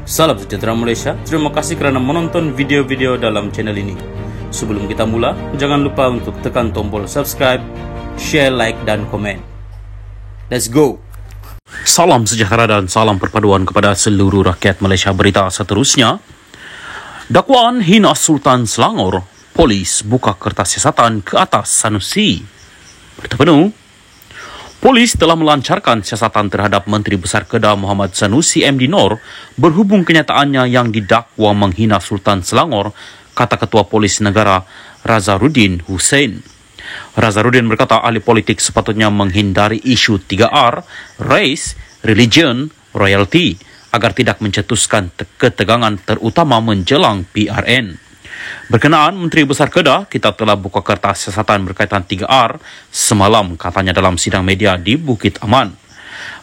Salam sejahtera Malaysia, terima kasih kerana menonton video-video dalam channel ini. Sebelum kita mula, jangan lupa untuk tekan tombol subscribe, share, like dan komen. Let's go! Salam sejahtera dan salam perpaduan kepada seluruh rakyat Malaysia. Berita seterusnya, dakwaan hina Sultan Selangor, polis buka kertas siasatan ke atas Sanusi. Berita penuh, polis telah melancarkan siasatan terhadap Menteri Besar Kedah Muhammad Sanusi MD Nor berhubung kenyataannya yang didakwa menghina Sultan Selangor, kata Ketua Polis Negara Razarudin Hussein. Razarudin berkata ahli politik sepatutnya menghindari isu 3R, race, religion, royalty agar tidak mencetuskan ketegangan terutama menjelang PRN. Berkenaan Menteri Besar Kedah, kita telah buka kertas siasatan berkaitan 3R semalam, katanya dalam sidang media di Bukit Aman.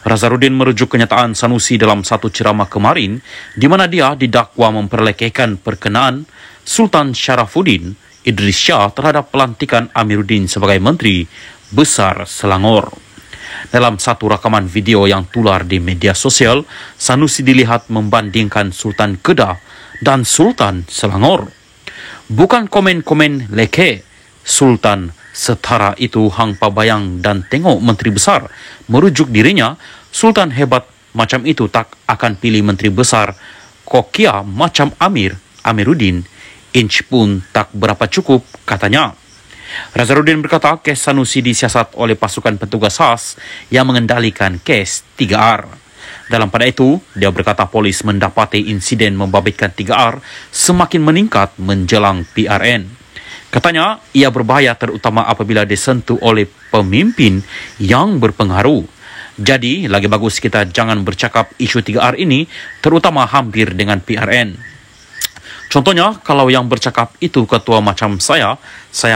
Razarudin merujuk kenyataan Sanusi dalam satu ceramah kemarin di mana dia didakwa memperlekehkan perkenaan Sultan Sharafuddin Idris Shah terhadap pelantikan Amiruddin sebagai Menteri Besar Selangor. Dalam satu rakaman video yang tular di media sosial, Sanusi dilihat membandingkan Sultan Kedah dan Sultan Selangor. Bukan komen-komen leke, Sultan setara itu hang pabayang dan tengok Menteri Besar. Merujuk dirinya, Sultan hebat macam itu tak akan pilih Menteri Besar kokia macam Amiruddin. Inch pun tak berapa cukup, katanya. Razarudin berkata kes Sanusi disiasat oleh pasukan petugas khas yang mengendalikan kes 3R. Dalam pada itu, dia berkata polis mendapati insiden membabitkan 3R semakin meningkat menjelang PRN. Katanya, ia berbahaya terutama apabila disentuh oleh pemimpin yang berpengaruh. Jadi, lagi bagus kita jangan bercakap isu 3R ini, terutama hampir dengan PRN. Contohnya, kalau yang bercakap itu ketua macam saya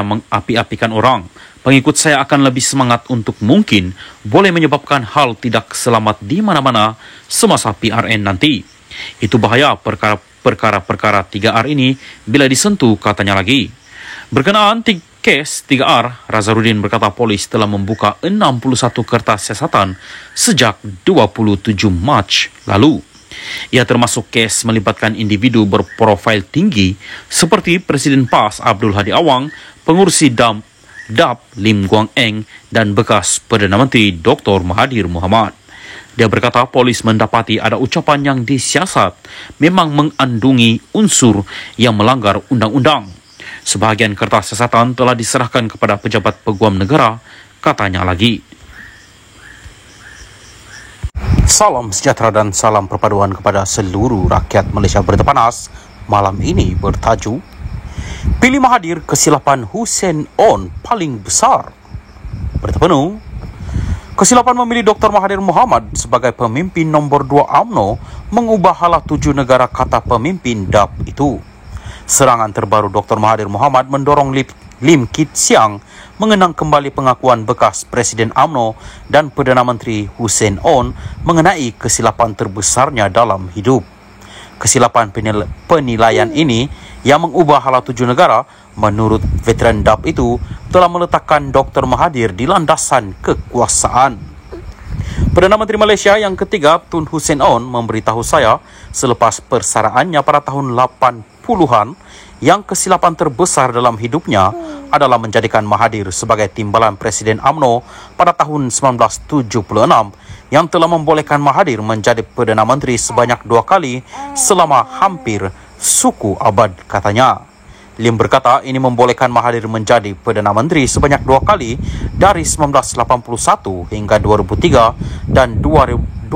mengapi-apikan orang. Pengikut saya akan lebih semangat untuk mungkin boleh menyebabkan hal tidak selamat di mana-mana semasa PRN nanti. Itu bahaya perkara-perkara 3R ini bila disentuh, katanya lagi. Berkenaan kes 3R, Razarudin berkata polis telah membuka 61 kertas siasatan sejak 27 Mac lalu. Ia termasuk kes melibatkan individu berprofil tinggi seperti Presiden PAS Abdul Hadi Awang, pengurusi DAP Lim Guang Eng dan bekas Perdana Menteri Dr. Mahathir Mohamad. Dia berkata polis mendapati ada ucapan yang disiasat memang mengandungi unsur yang melanggar undang-undang. Sebahagian kertas siasatan telah diserahkan kepada pejabat peguam negara, katanya lagi. Salam sejahtera dan salam perpaduan kepada seluruh rakyat Malaysia. Berita panas malam ini bertajuk, pilih Mahathir, kesilapan Hussein On paling besar. Berita penuh, kesilapan memilih Dr. Mahathir Mohamad sebagai pemimpin nombor 2 UMNO mengubah hala 7 negara, kata pemimpin DAP itu. Serangan terbaru Dr. Mahathir Mohamad mendorong Lim Kit Siang mengenang kembali pengakuan bekas Presiden UMNO dan Perdana Menteri Hussein On mengenai kesilapan terbesarnya dalam hidup. Kesilapan penilaian ini yang mengubah hala 7 negara, menurut veteran DAP itu, telah meletakkan Dr. Mahathir di landasan kekuasaan. Perdana Menteri Malaysia yang ketiga, Tun Hussein On, memberitahu saya selepas persaraannya pada tahun 80-an yang kesilapan terbesar dalam hidupnya adalah menjadikan Mahathir sebagai timbalan Presiden UMNO pada tahun 1976 yang telah membolehkan Mahathir menjadi Perdana Menteri sebanyak 2 kali selama hampir suku abad, katanya. Lim berkata ini membolehkan Mahathir menjadi Perdana Menteri sebanyak 2 kali dari 1981 hingga 2003 dan 2018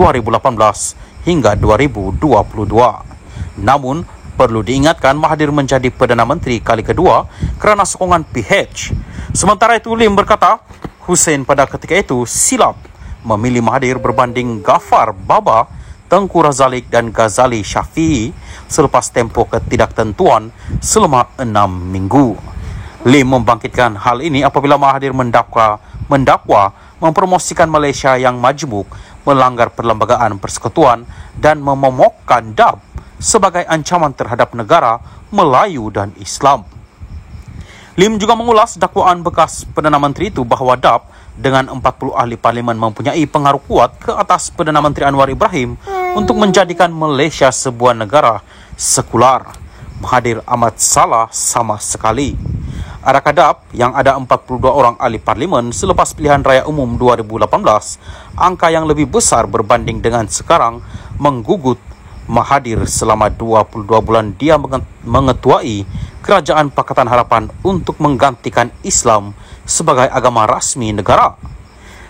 hingga 2022. Namun, perlu diingatkan Mahathir menjadi Perdana Menteri kali kedua kerana sokongan PH. Sementara itu, Lim berkata Hussein pada ketika itu silap memilih Mahathir berbanding Ghaffar Baba, Tengku Razalik dan Ghazali Syafi'i selepas tempoh ketidaktentuan selama 6 minggu. Lim membangkitkan hal ini apabila Mahathir mendakwa mempromosikan Malaysia yang majmuk, melanggar perlembagaan persekutuan dan memomokkan DAP sebagai ancaman terhadap negara Melayu dan Islam. Lim juga mengulas dakwaan bekas Perdana Menteri itu bahawa DAP dengan 40 ahli parlimen mempunyai pengaruh kuat ke atas Perdana Menteri Anwar Ibrahim untuk menjadikan Malaysia sebuah negara sekular. Mahathir amat salah sama sekali. Adakah DAP yang ada 42 orang ahli parlimen selepas pilihan raya umum 2018, angka yang lebih besar berbanding dengan sekarang, menggugut Mahathir selama 22 bulan dia mengetuai Kerajaan Pakatan Harapan untuk menggantikan Islam sebagai agama rasmi negara.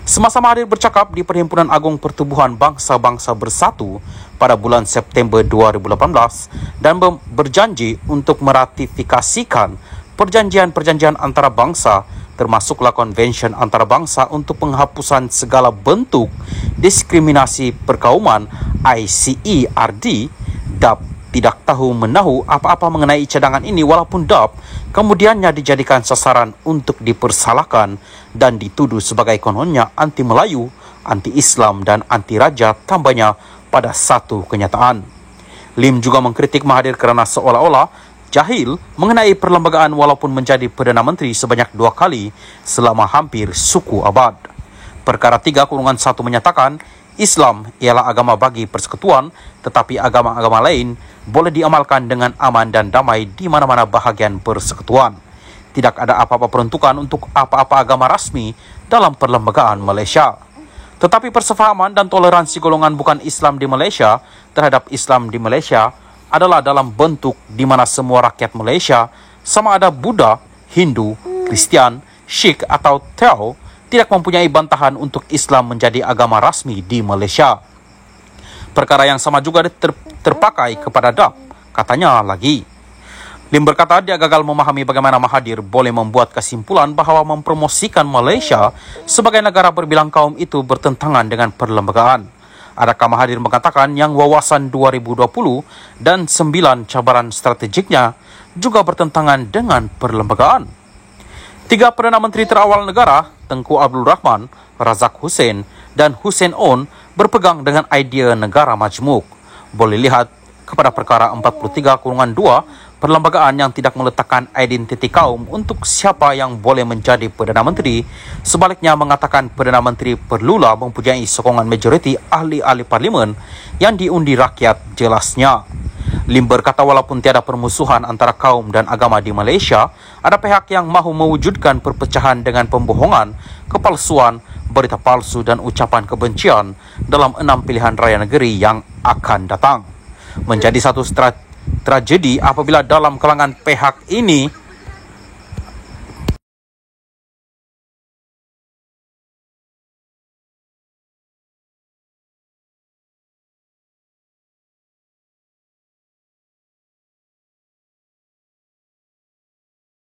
Semasa Mahathir bercakap di Perhimpunan Agung Pertubuhan Bangsa-Bangsa Bersatu pada bulan September 2018 dan berjanji untuk meratifikasikan perjanjian-perjanjian antarabangsa termasuklah Konvensyen Antarabangsa untuk penghapusan segala bentuk diskriminasi perkauman ICERD, DAP tidak tahu menahu apa-apa mengenai cadangan ini walaupun DAP kemudiannya dijadikan sasaran untuk dipersalahkan dan dituduh sebagai kononnya anti Melayu, anti Islam dan anti Raja, tambahnya pada satu kenyataan. Lim juga mengkritik Mahathir kerana seolah-olah jahil mengenai perlembagaan walaupun menjadi Perdana Menteri sebanyak 2 kali selama hampir suku abad. Perkara 3-1 menyatakan Islam ialah agama bagi persekutuan, tetapi agama-agama lain boleh diamalkan dengan aman dan damai di mana-mana bahagian persekutuan. Tidak ada apa-apa peruntukan untuk apa-apa agama rasmi dalam perlembagaan Malaysia. Tetapi persefahaman dan toleransi golongan bukan Islam di Malaysia terhadap Islam di Malaysia adalah dalam bentuk di mana semua rakyat Malaysia, sama ada Buddha, Hindu, Kristian, Sikh atau Tao, tidak mempunyai bantahan untuk Islam menjadi agama rasmi di Malaysia. Perkara yang sama juga terpakai kepada DAP, katanya lagi. Lim berkata dia gagal memahami bagaimana Mahathir boleh membuat kesimpulan bahawa mempromosikan Malaysia sebagai negara berbilang kaum itu bertentangan dengan perlembagaan. Adakah Mahathir mengatakan yang wawasan 2020 dan 9 cabaran strategiknya juga bertentangan dengan perlembagaan? 3 Perdana Menteri terawal negara, Tengku Abdul Rahman, Razak Hussain dan Hussein On berpegang dengan idea negara majmuk. Boleh lihat kepada perkara 43-2, perlembagaan yang tidak meletakkan identiti kaum untuk siapa yang boleh menjadi Perdana Menteri, sebaliknya mengatakan Perdana Menteri perlulah mempunyai sokongan majoriti ahli-ahli parlimen yang diundi rakyat jelasnya. Lim berkata walaupun tiada permusuhan antara kaum dan agama di Malaysia, ada pihak yang mahu mewujudkan perpecahan dengan pembohongan, kepalsuan, berita palsu dan ucapan kebencian dalam 6 pilihan raya negeri yang akan datang. Menjadi satu tragedi apabila dalam kalangan pihak ini